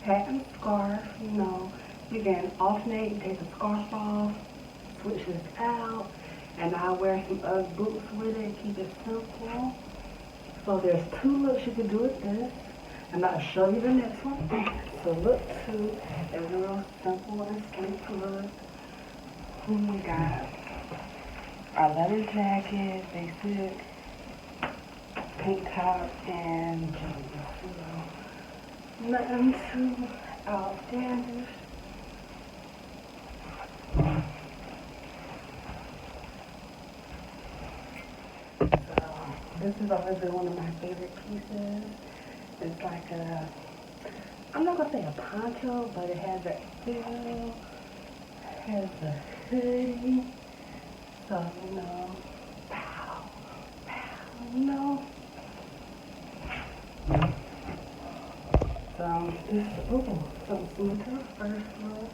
hat and scarf, you know. You can alternate, take the scarf off, switch this out, and I'll wear some UGG boots with it, keep it simple. So there's 2 looks you can do with this, and I'll show you the next one. So look 2 is a real simple and sleek look. We got our leather jacket, basic pink top, and jeans. You know, nothing too outlandish. This has always been one of my favorite pieces. It's like a, I'm not gonna say a poncho, but it has a feel, has a hoodie. So, you know, pow, pow, you know. So, this is, ooh, something similar to the first look,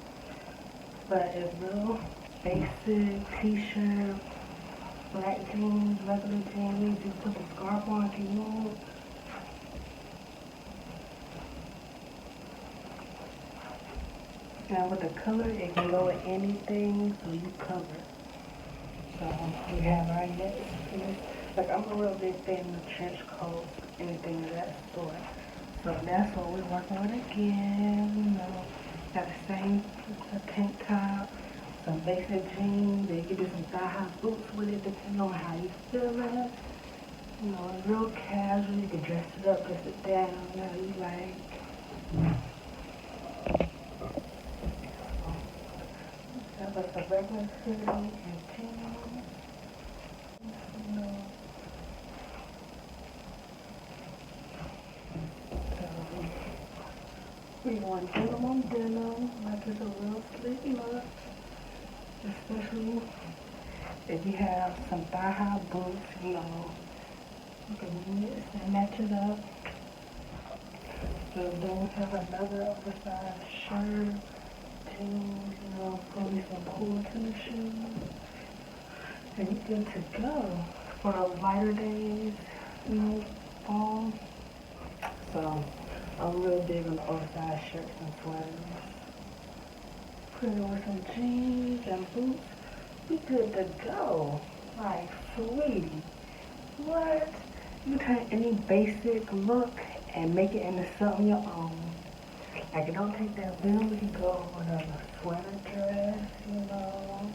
but it's real basic t-shirt, black jeans, regular jeans. You put the scarf on if you want. Now with the color, it can go with anything, so you cover. So we have our next piece. Like, I'm a real big fan of trench coats, anything of that sort. So that's what we're working with again. You know, got the same tank top, some basic jeans. They give you some thigh-high boots with it, depending on how you feel it. You know, it's real casual. You can dress it up, dress it down, how you like. That was a regular hoodie and jeans. You know. So we want denim on denim, like it's a real sleek look. Especially if you have some thigh-high boots, you know, you can mix and match it up. So then we have another oversized shirt, jeans, you know, probably some cool tennis shoes. And you're good to go for the lighter days, you know, fall. So I'm real big on oversized shirts and sweaters. Put it with some jeans and boots. We good to go. Like, sweetie. What? You turn any basic look and make it into something your own. Like, it don't take that long. We can go with a sweater dress, you know.